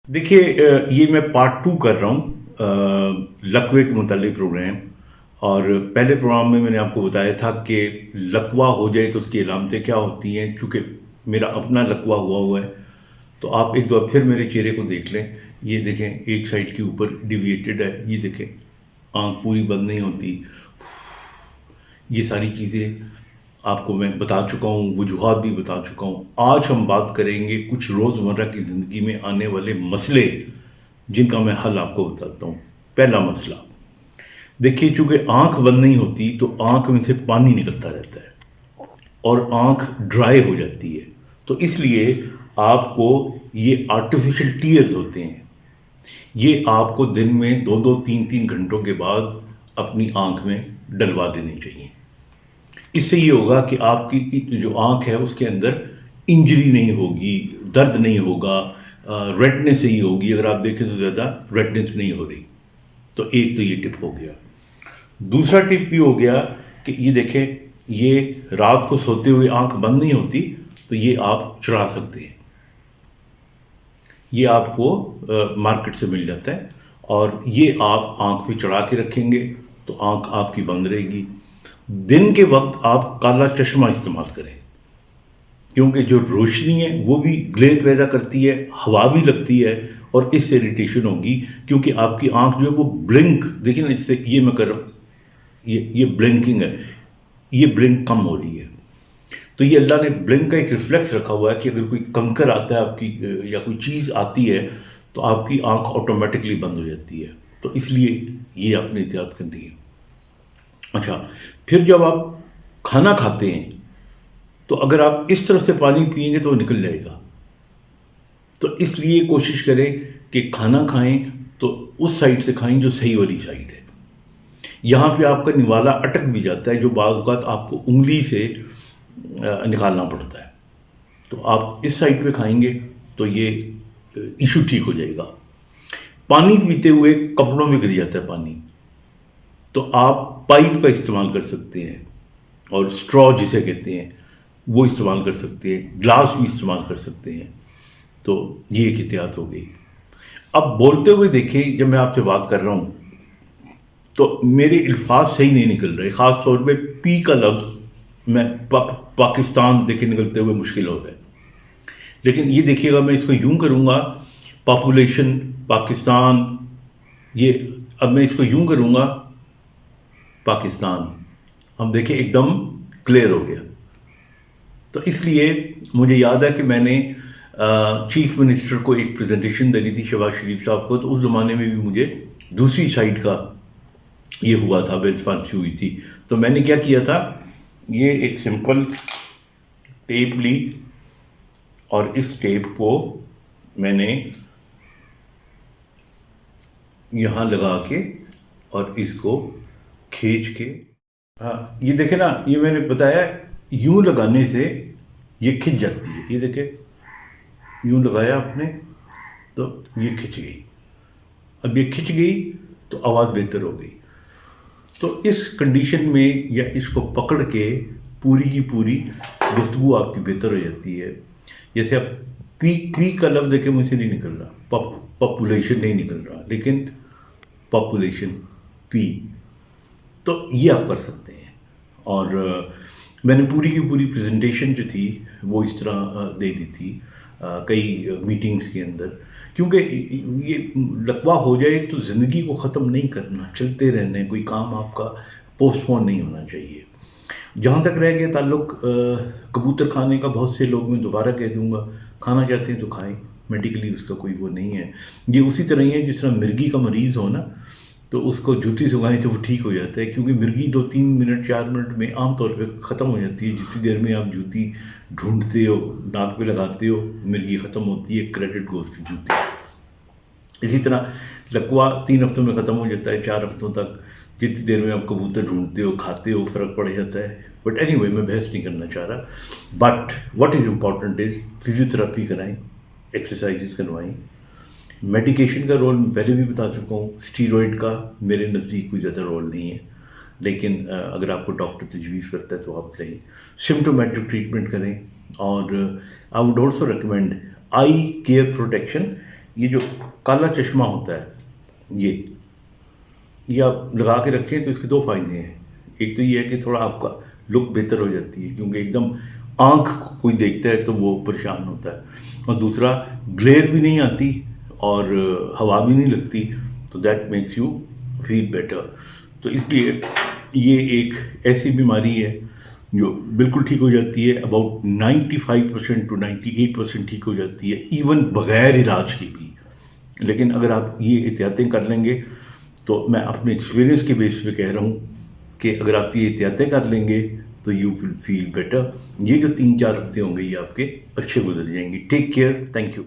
देखिए, ये मैं पार्ट 2 कर रहा हूँ लकवे के मुतालिक प्रोग्राम। और पहले प्रोग्राम में मैंने आपको बताया था कि लकवा हो जाए तो उसकी अलामतें क्या होती हैं। चूँकि मेरा अपना लकवा हुआ है, तो आप एक बार फिर मेरे चेहरे को देख लें। ये देखें, एक साइड के ऊपर डिविएटेड है, ये देखें, आँख पूरी बंद नहीं होती। ये सारी चीज़ें आपको मैं बता चुका हूँ, वजूहात भी बता चुका हूँ। आज हम बात करेंगे कुछ रोज़मर्रा की ज़िंदगी में आने वाले मसले, जिनका मैं हल आपको बताता हूँ। पहला मसला, देखिए, चूँकि आँख बंद नहीं होती तो आँख में से पानी निकलता रहता है और आँख ड्राई हो जाती है। तो इसलिए आपको ये आर्टिफिशियल टीयर्स होते हैं, ये आपको दिन में 2-2 3-3 घंटों के बाद अपनी आँख में डलवा लेने चाहिए। इससे ये होगा कि आपकी जो आँख है उसके अंदर इंजरी नहीं होगी, दर्द नहीं होगा, रेडनेस ही होगी। अगर आप देखें तो ज़्यादा रेडनेस नहीं हो रही। तो एक तो ये टिप हो गया। दूसरा टिप ये हो गया कि ये देखें, ये रात को सोते हुए आँख बंद नहीं होती, तो ये आप चढ़ा सकते हैं। ये आपको मार्केट से मिल जाता है और ये आप आँख पे चढ़ा के रखेंगे तो आँख आपकी बंद रहेगी। दिन के वक्त आप काला चश्मा इस्तेमाल करें, क्योंकि जो रोशनी है वो भी ग्लेयर पैदा करती है, हवा भी लगती है और इससे इरिटेशन होगी। क्योंकि आपकी आँख जो है वो ब्लिंक, देखिए ना, जैसे ये मैं कर रहा हूँ, ये ब्लिंकिंग है, ये ब्लिंक कम हो रही है। तो ये अल्लाह ने ब्लिंक का एक रिफ्लेक्स रखा हुआ है कि अगर कोई कंकर आता है आपकी या कोई चीज़ आती है तो आपकी आँख ऑटोमेटिकली बंद हो जाती है। तो इसलिए ये आपने एहतियात करनी है। अच्छा, फिर जब आप खाना खाते हैं तो अगर आप इस तरफ से पानी पिएंगे तो वो निकल जाएगा। तो इसलिए कोशिश करें कि खाना खाएं तो उस साइड से खाएं जो सही वाली साइड है। यहाँ पे आपका निवाला अटक भी जाता है, जो बाज़ औक़ात आपको उंगली से निकालना पड़ता है। तो आप इस साइड पे खाएंगे तो ये इशू ठीक हो जाएगा। पानी पीते हुए कपड़ों में गिर जाता है पानी, तो आप पाइप का इस्तेमाल कर सकते हैं और स्ट्रॉ जिसे कहते हैं वो इस्तेमाल कर सकते हैं, ग्लास भी इस्तेमाल कर सकते हैं। तो ये एक एहतियात हो गई। अब बोलते हुए देखिए, जब मैं आपसे बात कर रहा हूँ तो मेरे अल्फाज सही नहीं निकल रहे। ख़ास तौर पे पी का लफ्ज़ मैं पाकिस्तान देखे निकलते हुए मुश्किल हो रहा है। लेकिन ये देखिएगा, मैं इसको यूं करूँगा, पॉपुलेशन पाकिस्तान, ये अब मैं इसको यूं करूँगा पाकिस्तान, हम देखें एकदम क्लियर हो गया। तो इसलिए मुझे याद है कि मैंने चीफ मिनिस्टर को एक प्रेजेंटेशन देनी थी, शहबाज शरीफ साहब को। तो उस ज़माने में भी मुझे दूसरी साइड का ये हुआ था, बेल्सफांसी हुई थी। तो मैंने क्या किया था, ये एक सिंपल टेप ली और इस टेप को मैंने यहाँ लगा के और इसको खींच के, हाँ ये देखे ना, ये मैंने बताया यूं लगाने से ये खिंच जाती है। ये देखे, यूं लगाया आपने तो ये खिंच गई। अब ये खिंच गई तो आवाज़ बेहतर हो गई। तो इस कंडीशन में या इसको पकड़ के पूरी की पूरी गुफ्तगू आपकी बेहतर हो जाती है। जैसे आप पी का लफ्ज़ देखे मुझसे नहीं निकल रहा, पॉपुलेशन नहीं निकल रहा, लेकिन पॉपुलेशन पी, तो ये आप कर सकते हैं। और मैंने पूरी की पूरी प्रेजेंटेशन जो थी वो इस तरह दे दी थी कई मीटिंग्स के अंदर। क्योंकि ये लकवा हो जाए तो ज़िंदगी को ख़त्म नहीं करना, चलते रहना है, कोई काम आपका पोस्टपोन नहीं होना चाहिए। जहाँ तक रह गया ताल्लुक़ कबूतर खाने का, बहुत से लोग, मैं दोबारा कह दूँगा, खाना चाहते हैं तो खाएं, मेडिकली उसका कोई वो नहीं है। ये उसी तरह ही है जिस तरह मिर्गी का मरीज़ हो ना, तो उसको जूती सुखाएं तो वो ठीक हो जाता है। क्योंकि मिर्गी 2-3 मिनट 4 मिनट में आम तौर पे ख़त्म हो जाती है। जितनी देर में आप जूती ढूंढते हो, नाक पे लगाते हो, मिर्गी ख़त्म होती है, क्रेडिट गोज़ टू जूती। इसी तरह लकवा 3 हफ्तों में ख़त्म हो जाता है, 4 हफ्तों तक। जितनी देर में आप कबूतर ढूंढते हो, खाते हो, फ़र्क पड़ जाता है। बट एनीवे, मैं बहस नहीं करना चाह रहा। But what is important is physiotherapy कराएं, एक्सरसाइजेस करवाएं। मेडिकेशन का रोल मैं पहले भी बता चुका हूँ। स्टीरॉयड का मेरे नज़दीक कोई ज़्यादा रोल नहीं है, लेकिन अगर आपको डॉक्टर तजवीज़ करता है तो आप लें। सिम्टोमेटिक ट्रीटमेंट करें। और I would also recommend I care protection, یہ جو کالا چشمہ ہوتا ہے یہ آپ لگا کے رکھیں تو اس کے دو فائدے ہیں. ایک تو یہ ہے کہ تھوڑا آپ کا لک بہتر ہو جاتی ہے، کیونکہ ایک دم آنکھ کوئی دیکھتا ہے تو وہ پریشان ہوتا ہے، اور دوسرا گلیئر بھی نہیں آتی اور ہوا بھی نہیں لگتی، تو that makes you feel better. تو اس لیے یہ ایک ایسی بیماری ہے جو بالکل ٹھیک ہو جاتی ہے، اباؤٹ 95% to 98% ٹھیک ہو جاتی ہے، ایون بغیر علاج کے بھی. لیکن اگر آپ یہ احتیاطیں کر لیں گے تو میں اپنے ایکسپیرینس کے بیس پہ کہہ رہا ہوں کہ اگر آپ یہ احتیاطیں کر لیں گے تو یو ول فیل بیٹر. یہ جو 3-4 ہفتے ہوں گے یہ آپ کے اچھے گزر جائیں گے. Take care. Thank you.